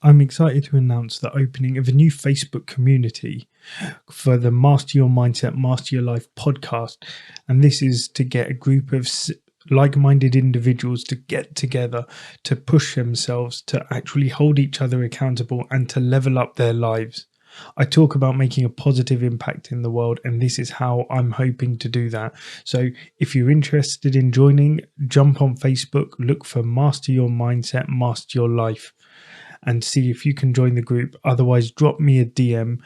I'm excited to announce the opening of a new Facebook community for the Master Your Mindset, Master Your Life podcast. And this is to get a group of like minded individuals to get together, to push themselves, to actually hold each other accountable, and to level up their lives. I talk about making a positive impact in the world, and this is how I'm hoping to do that. So if you're interested in joining, jump on Facebook, look for Master Your Mindset, Master Your Life, and see if you can join the group. Otherwise, drop me a DM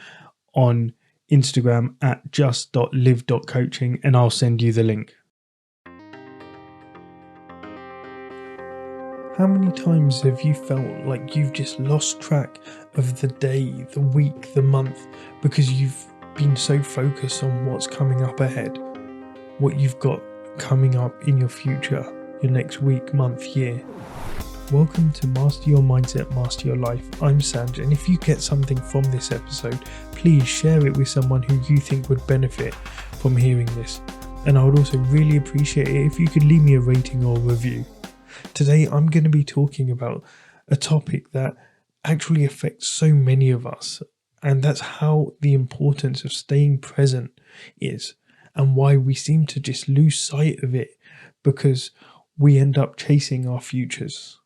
on Instagram at just.live.coaching and I'll send you the link. How many times have you felt like you've just lost track of the day, the week, the month, because you've been so focused on what's coming up ahead, what you've got coming up in your future, your next week, month, year? Welcome to Master Your Mindset, Master Your Life. I'm Sanj, and if you get something from this episode, please share it with someone who you think would benefit from hearing this. And I would also really appreciate it if you could leave me a rating or review. Today, I'm going to be talking about a topic that actually affects so many of us, and that's how the importance of staying present is, and why we seem to just lose sight of it because we end up chasing our futures.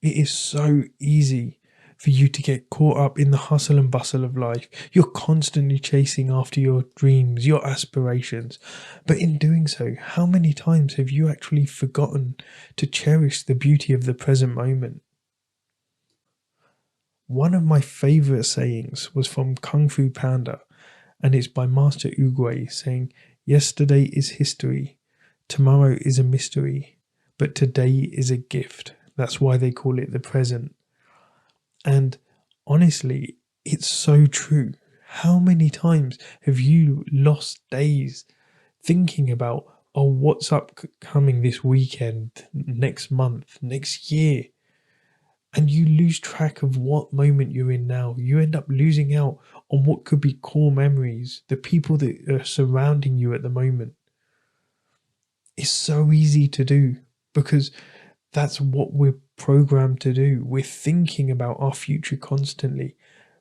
It is so easy for you to get caught up in the hustle and bustle of life. You're constantly chasing after your dreams, your aspirations. But in doing so, how many times have you actually forgotten to cherish the beauty of the present moment? One of my favorite sayings was from Kung Fu Panda, and it's by Master Oogway, saying, "Yesterday is history, tomorrow is a mystery, but today is a gift." That's why they call it the present. And honestly, it's so true. How many times have you lost days thinking about, oh, what's upcoming this weekend, next month, next year? And you lose track of what moment you're in now. You end up losing out on what could be core memories, the people that are surrounding you at the moment. It's so easy to do because that's what we're programmed to do. We're thinking about our future constantly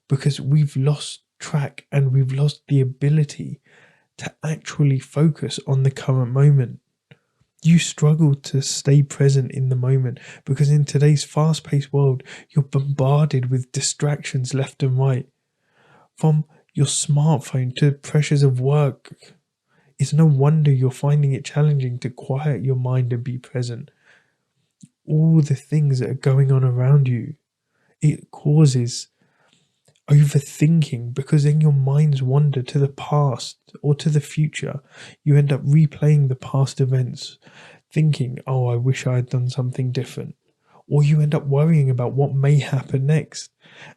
because we've lost track and we've lost the ability to actually focus on the current moment. You struggle to stay present in the moment because in today's fast-paced world, you're bombarded with distractions left and right. From your smartphone to pressures of work, it's no wonder you're finding it challenging to quiet your mind and be present. All the things that are going on around you, it causes overthinking because then your minds wander to the past or to the future. You end up replaying the past events, thinking, oh, I wish I had done something different. Or you end up worrying about what may happen next.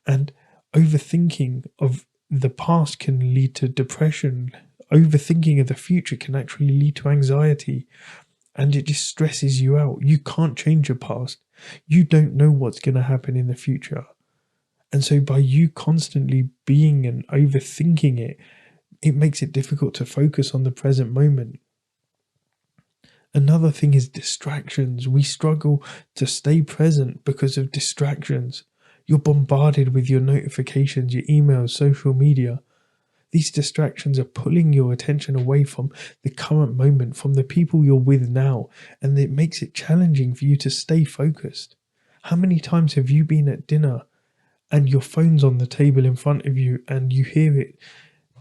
And overthinking of the past can lead to depression. Overthinking of the future can actually lead to anxiety. And it just stresses you out. You can't change your past. You don't know what's going to happen in the future. And so by you constantly being and overthinking it, it makes it difficult to focus on the present moment. Another thing is distractions. We struggle to stay present because of distractions. You're bombarded with your notifications, your emails, social media. These distractions are pulling your attention away from the current moment, from the people you're with now, and it makes it challenging for you to stay focused. How many times have you been at dinner and your phone's on the table in front of you and you hear it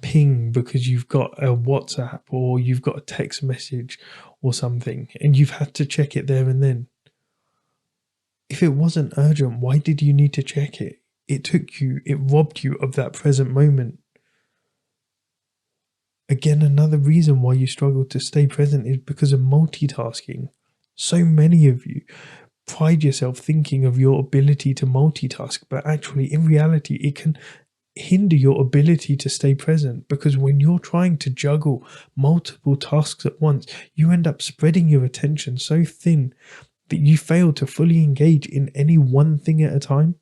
ping because you've got a WhatsApp or you've got a text message or something and you've had to check it there and then? If it wasn't urgent, why did you need to check it? It robbed you of that present moment. Again, another reason why you struggle to stay present is because of multitasking. So many of you pride yourself thinking of your ability to multitask, but actually, in reality, it can hinder your ability to stay present because when you're trying to juggle multiple tasks at once, you end up spreading your attention so thin that you fail to fully engage in any one thing at a time.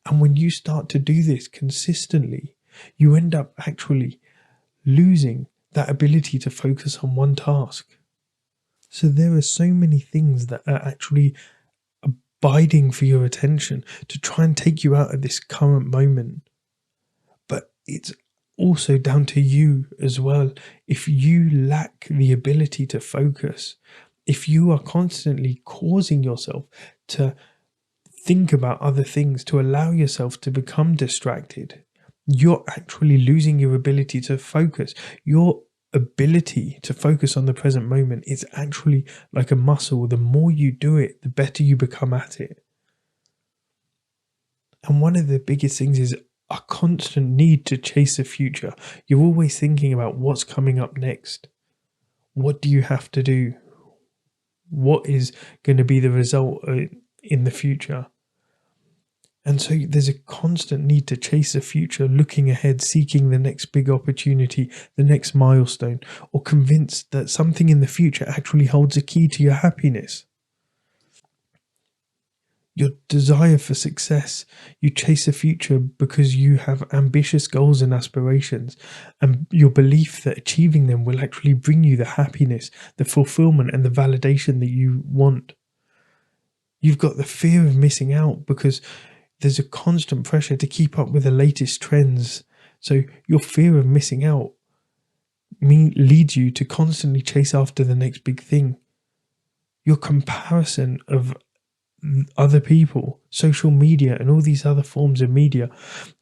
And when you start to do this consistently, you end up actually losing that ability to focus on one task. So there are so many things that are actually bidding for your attention to try and take you out of this current moment. But it's also down to you as well. If you lack the ability to focus, if you are constantly causing yourself to think about other things, to allow yourself to become distracted, you're actually losing your ability to focus. Your ability to focus on the present moment is actually like a muscle. The more you do it, the better you become at it. And one of the biggest things is a constant need to chase the future. You're always thinking about what's coming up next. What do you have to do? What is going to be the result in the future? And so there's a constant need to chase the future, looking ahead, seeking the next big opportunity, the next milestone, or convinced that something in the future actually holds a key to your happiness. Your desire for success, you chase the future because you have ambitious goals and aspirations, and your belief that achieving them will actually bring you the happiness, the fulfillment, and the validation that you want. You've got the fear of missing out because there's a constant pressure to keep up with the latest trends. So your fear of missing out leads you to constantly chase after the next big thing. Your comparison of other people, social media, and all these other forms of media,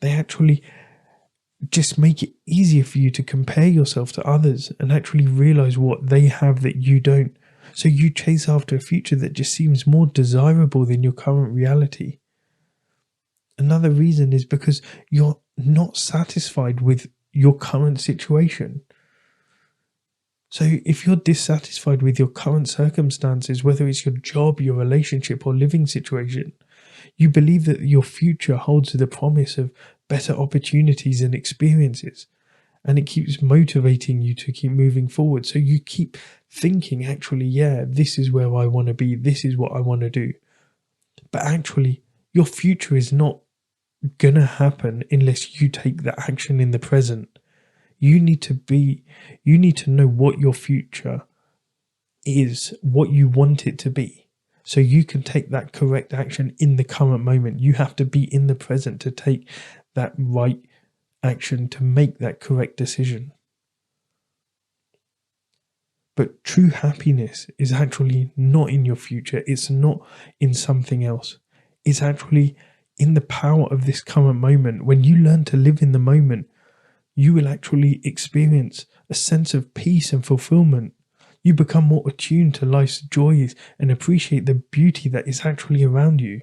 they actually just make it easier for you to compare yourself to others and actually realize what they have that you don't. So you chase after a future that just seems more desirable than your current reality. Another reason is because you're not satisfied with your current situation. So if you're dissatisfied with your current circumstances, whether it's your job, your relationship, or living situation, you believe that your future holds the promise of better opportunities and experiences, and it keeps motivating you to keep moving forward. So you keep thinking, actually, yeah, this is where I want to be, this is what I want to do. But actually, your future is not going to happen unless you take the action in the present. You need to know what your future is, what you want it to be, so you can take that correct action in the current moment. You have to be in the present to take that right action, to make that correct decision. But true happiness is actually not in your future. It's not in something else. It's actually in the power of this current moment. When you learn to live in the moment, you will actually experience a sense of peace and fulfillment. You become more attuned to life's joys and appreciate the beauty that is actually around you.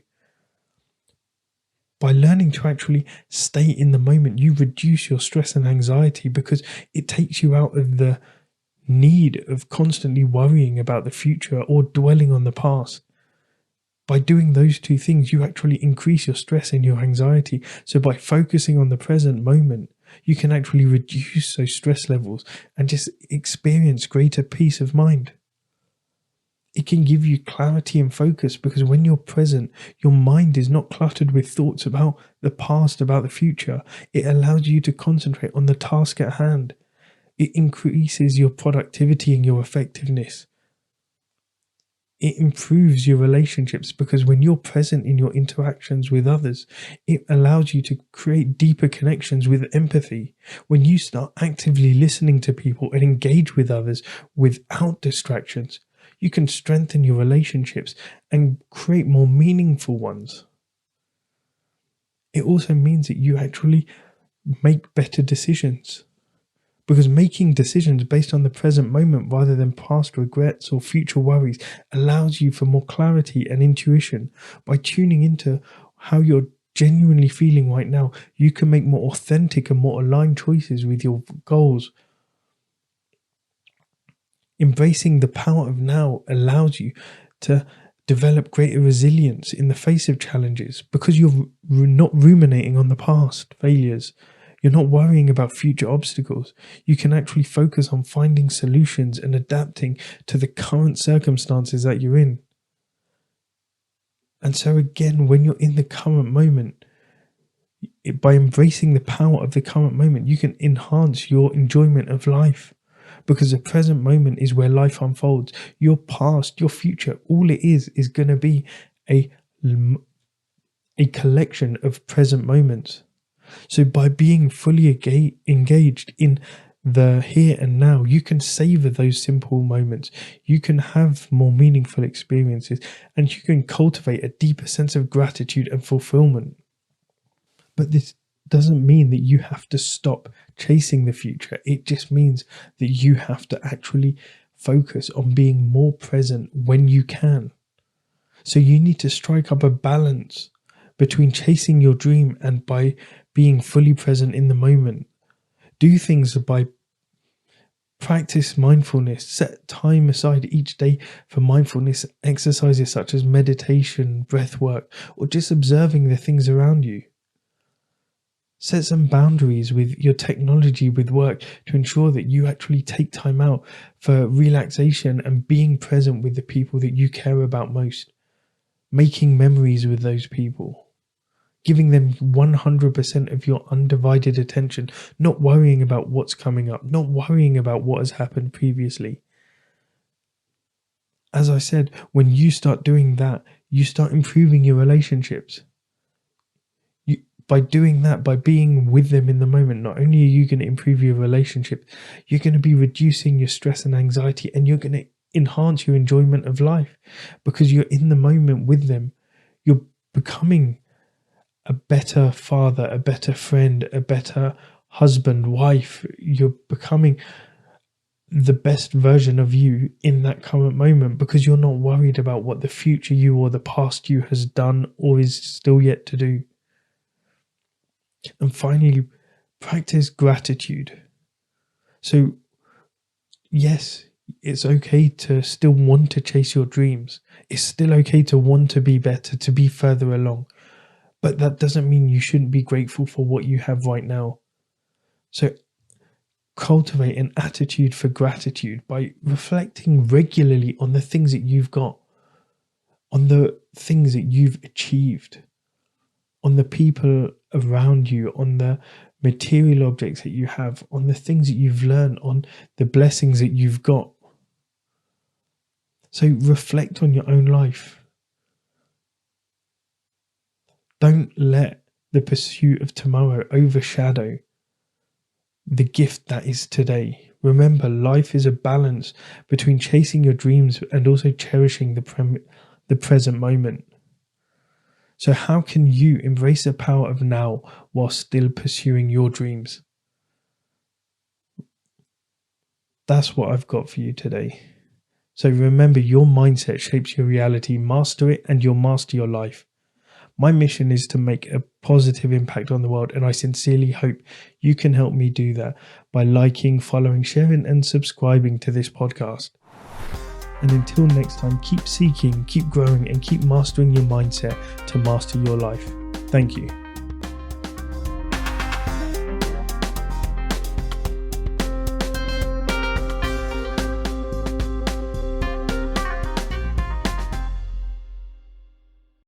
By learning to actually stay in the moment, you reduce your stress and anxiety because it takes you out of the need of constantly worrying about the future or dwelling on the past. By doing those two things, you actually increase your stress and your anxiety. So by focusing on the present moment, you can actually reduce those stress levels and just experience greater peace of mind. It can give you clarity and focus because when you're present, your mind is not cluttered with thoughts about the past, about the future. It allows you to concentrate on the task at hand. It increases your productivity and your effectiveness. It improves your relationships because when you're present in your interactions with others, it allows you to create deeper connections with empathy. When you start actively listening to people and engage with others without distractions, you can strengthen your relationships and create more meaningful ones. It also means that you actually make better decisions. Because making decisions based on the present moment rather than past regrets or future worries allows you for more clarity and intuition. By tuning into how you're genuinely feeling right now, you can make more authentic and more aligned choices with your goals. Embracing the power of now allows you to develop greater resilience in the face of challenges because you're not ruminating on the past failures. You're not worrying about future obstacles. You can actually focus on finding solutions and adapting to the current circumstances that you're in. And so again, when you're in the current moment, by embracing the power of the current moment, you can enhance your enjoyment of life. Because the present moment is where life unfolds. Your past, your future, all it is going to be a a collection of present moments. So by being fully engaged in the here and now, you can savor those simple moments. You can have more meaningful experiences, and you can cultivate a deeper sense of gratitude and fulfillment. But this doesn't mean that you have to stop chasing the future. It just means that you have to actually focus on being more present when you can. So you need to strike up a balance between chasing your dream and by being fully present in the moment. Do things by practice mindfulness. Set time aside each day for mindfulness exercises such as meditation, breath work, or just observing the things around you. Set some boundaries with your technology, with work, to ensure that you actually take time out for relaxation and being present with the people that you care about most. Making memories with those people. Giving them 100% of your undivided attention. Not worrying about what's coming up. Not worrying about what has happened previously. As I said, when you start doing that, you start improving your relationships. By doing that, by being with them in the moment, not only are you going to improve your relationship, you're going to be reducing your stress and anxiety, and you're going to enhance your enjoyment of life because you're in the moment with them. You're becoming a better father, a better friend, a better husband, wife. You're becoming the best version of you in that current moment because you're not worried about what the future you or the past you has done or is still yet to do. And finally, practice gratitude. So, yes, it's okay to still want to chase your dreams. It's still okay to want to be better, to be further along. But that doesn't mean you shouldn't be grateful for what you have right now. So, cultivate an attitude for gratitude by reflecting regularly on the things that you've got, on the things that you've achieved, on the people around you, on the material objects that you have, on the things that you've learned, on the blessings that you've got. So reflect on your own life. Don't let the pursuit of tomorrow overshadow the gift that is today. Remember, life is a balance between chasing your dreams and also cherishing the present moment. So how can you embrace the power of now while still pursuing your dreams? That's what I've got for you today. So remember, your mindset shapes your reality. Master it and you'll master your life. My mission is to make a positive impact on the world, and I sincerely hope you can help me do that by liking, following, sharing, and subscribing to this podcast. And until next time, keep seeking, keep growing, and keep mastering your mindset to master your life. Thank you.